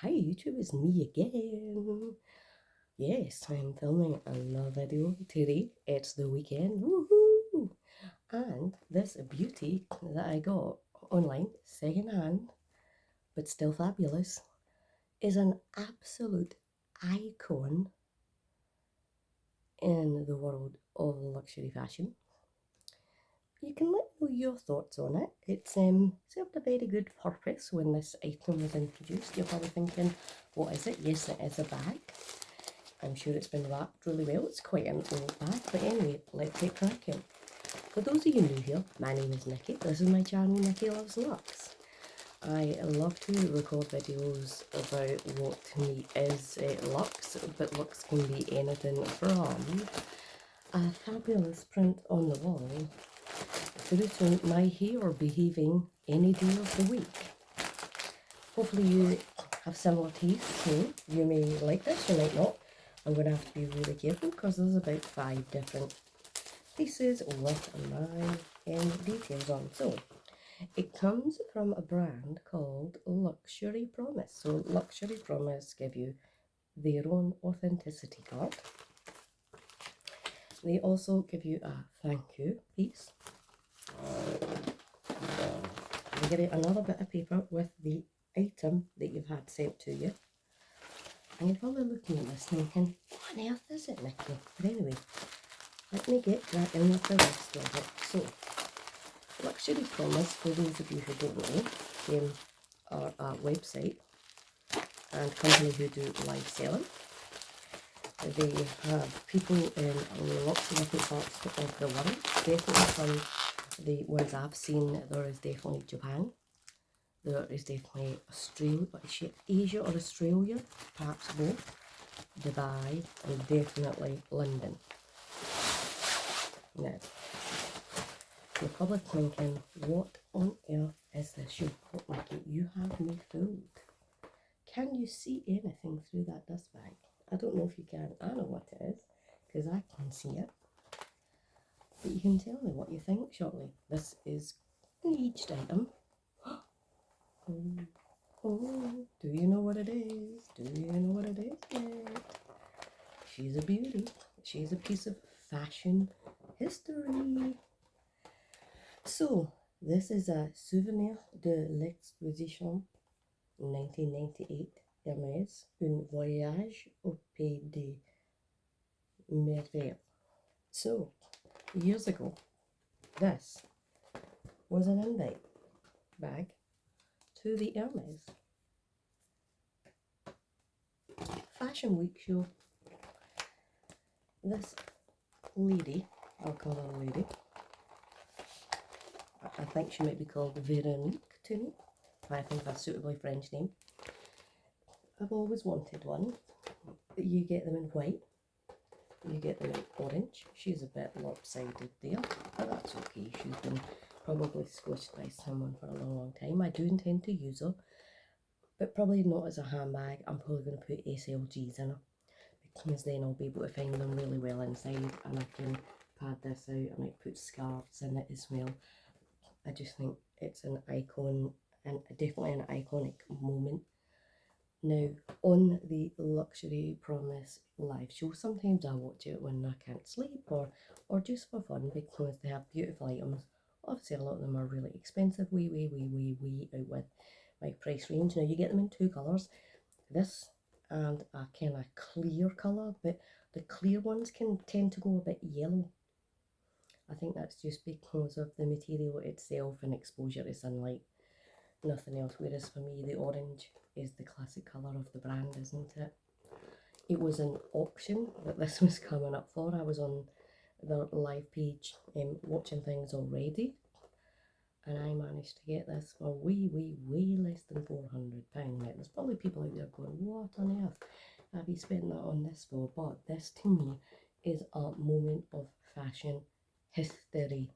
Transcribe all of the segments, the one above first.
Hi YouTube, it's me again. Yes, I'm filming another video today. It's the weekend, woohoo! And this beauty that I got online, second hand, but still fabulous, is an absolute icon in the world of luxury fashion. You can let me know your thoughts on it. It's served a very good purpose when this item was introduced. You're probably thinking, what is it? Yes, it is a bag. I'm sure it's been wrapped really well. It's quite an old bag, but anyway, let's get cracking. For those of you new here, my name is Nikki. This is my channel, Nikki Loves Lux. I love to record videos about what to me is luxe, but luxe can be anything from a fabulous print on the wall through to my hair behaving any day of the week. Hopefully you have similar tastes to me. You may like this, you might not. I'm going to have to be really careful because there's about 5 different pieces with my details on. So, it comes from a brand called Luxury Promise. So, Luxury Promise give you their own authenticity card. They also give you a thank you piece. They give you another bit of paper with the item that you've had sent to you. And you're probably looking at this thinking, what on earth is it, Nikki? But anyway, let me get cracking with the rest of it. So, Luxury Promise, for those of you who don't know, are a website and company who do live selling. They have people in lots of different parts of the world. Definitely from the ones I've seen, there is definitely Japan. There is definitely Australia, Asia or Australia, perhaps both. Dubai, and definitely London. Now, you're probably thinking, what on earth is this you bought, Nikki? You have me fooled. Can you see anything through that dust bag? I don't know if you can. I know what it is, because I can see it. But you can tell me what you think shortly. This is an aged item. Oh, do you know what it is? Do you know what it is yet? She's a beauty. She's a piece of fashion history. So, this is a souvenir de l'exposition 1998 Hermes, un voyage au pays des merveilles. So, years ago, this was an invite bag to the Hermes Fashion Week show. This lady, I'll call her a lady, I think she might be called Veronique to me. I think that's a suitably French name. I've always wanted one. You get them in white, you get them in orange. She's a bit lopsided there, but that's okay. She's been probably squished by someone for a long, long time. I do intend to use her, but probably not as a handbag. I'm probably going to put SLGs in her, because then I'll be able to find them really well inside, and I can pad this out. I might put scarves in it as well. I just think it's an icon, and definitely an iconic moment. Now, on the Luxury Promise live show, sometimes I watch it when I can't sleep or just for fun, because they have beautiful items. Obviously, a lot of them are really expensive, way out with my price range. Now, you get them in 2 colours, this and a kind of clear colour, but the clear ones can tend to go a bit yellow. I think that's just because of the material itself and exposure to sunlight, nothing else. Whereas for me, the orange is the classic colour of the brand, isn't it? It was an auction that this was coming up for. I was on the live page watching things already, and I managed to get this for way less than £400. Now, there's probably people out there going, what on earth have you spent that on this for? But this to me is a moment of fashion history.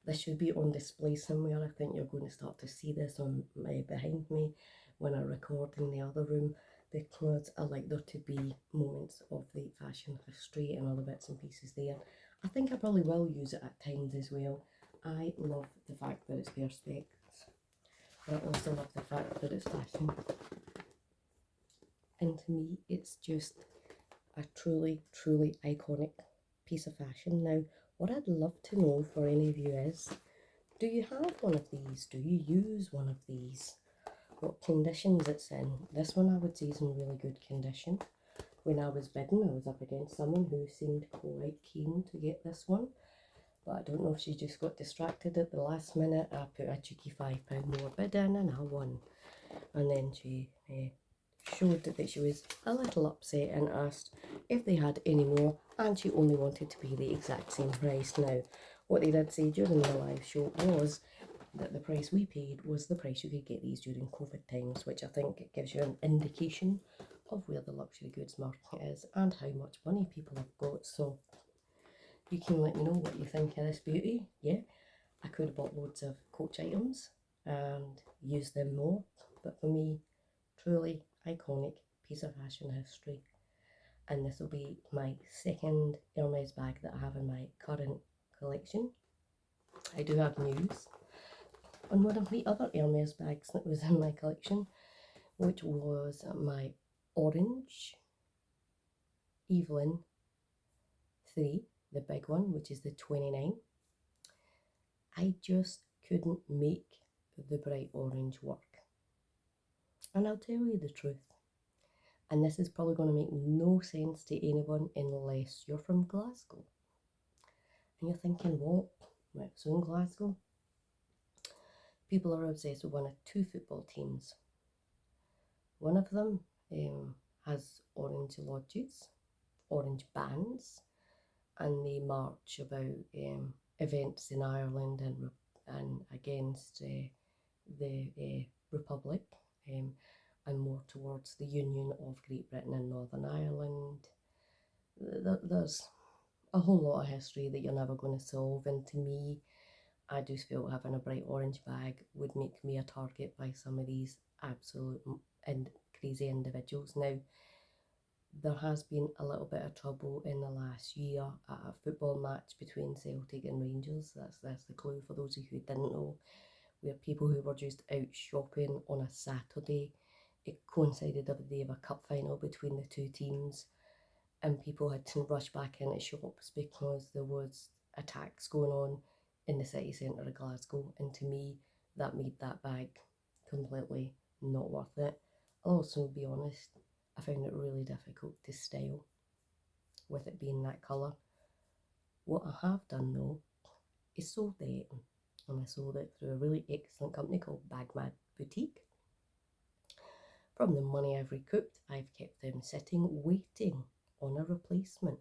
This should be on display somewhere. I think you're going to start to see this on behind me when I record in the other room, because I like there to be moments of the fashion history and other bits and pieces there. I think I probably will use it at times as well. I love the fact that it's perspex, but I also love the fact that it's fashion. And to me, it's just a truly, truly iconic piece of fashion. Now, what I'd love to know for any of you is, do you have one of these? Do you use one of these? What conditions it's in? This one I would say is in really good condition. When I was bidding, I was up against someone who seemed quite keen to get this one, but I don't know if she just got distracted at the last minute. I put a cheeky £5 more bid in and I won. And then she showed that she was a little upset and asked if they had any more, and she only wanted to pay the exact same price. Now, what they did say during the live show was that the price we paid was the price you could get these during COVID times, which I think it gives you an indication of where the luxury goods market is and how much money people have got. So you can let me know what you think of this beauty. Yeah, I could have bought loads of Coach items and used them more, but for me, truly iconic piece of fashion history. And this will be my second Hermes bag that I have in my current collection. I do have news on one of the other Hermes bags that was in my collection, which was my orange Evelyn 3, the big one, which is the 29. I just couldn't make the bright orange work. And I'll tell you the truth. And this is probably going to make no sense to anyone unless you're from Glasgow. And you're thinking, what? Right, so in Glasgow, people are obsessed with one of two football teams. One of them has orange lodges, orange bands, and they march about events in Ireland and against the Republic, and more towards the Union of Great Britain and Northern Ireland. There's a whole lot of history that you're never going to solve, and to me, I just feel having a bright orange bag would make me a target by some of these absolute and crazy individuals. Now, there has been a little bit of trouble in the last year at a football match between Celtic and Rangers. That's the clue for those of you who didn't know, where people who were just out shopping on a Saturday, it coincided with the day of a cup final between the two teams, and people had to rush back into shops because there was attacks going on in the city centre of Glasgow, and to me that made that bag completely not worth it. I'll also be honest, I found it really difficult to style with it being that colour. What I have done though is sold the item, and I sold it through a really excellent company called Bagmad Boutique. From the money I've recouped, I've kept them sitting waiting on a replacement,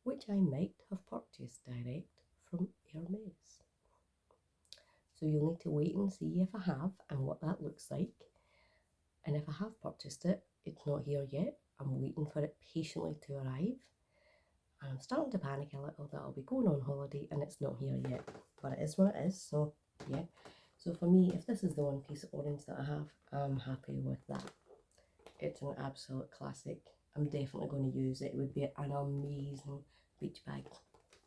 which I might have purchased direct from Hermes. So you'll need to wait and see if I have and what that looks like. And if I have purchased it, it's not here yet. I'm waiting for it patiently to arrive. And I'm starting to panic a little that I'll be going on holiday and it's not here yet. But it is what it is, so yeah. So for me, if this is the one piece of orange that I have, I'm happy with that. It's an absolute classic. I'm definitely going to use it. It would be an amazing beach bag.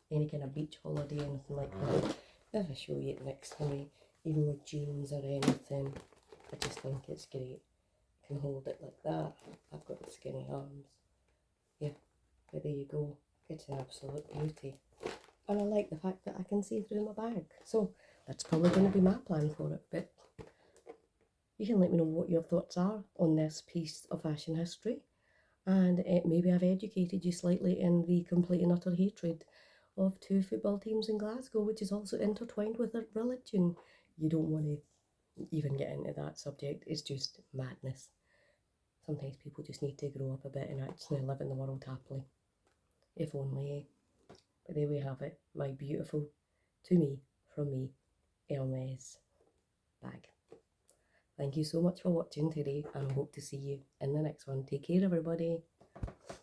Any kind of beach holiday, anything like that. If I show you it next to me, even with jeans or anything, I just think it's great. I can hold it like that. I've got the skinny arms. Yeah, but there you go. It's an absolute beauty. And I like the fact that I can see through my bag. So that's probably going to be my plan for it. But you can let me know what your thoughts are on this piece of fashion history. And maybe I've educated you slightly in the complete and utter hatred of two football teams in Glasgow, which is also intertwined with their religion. You don't want to even get into that subject. It's just madness. Sometimes people just need to grow up a bit and actually live in the world happily. If only. But there we have it. My beautiful, to me, from me, Hermes bag. Thank you so much for watching today, and I hope to see you in the next one. Take care, everybody.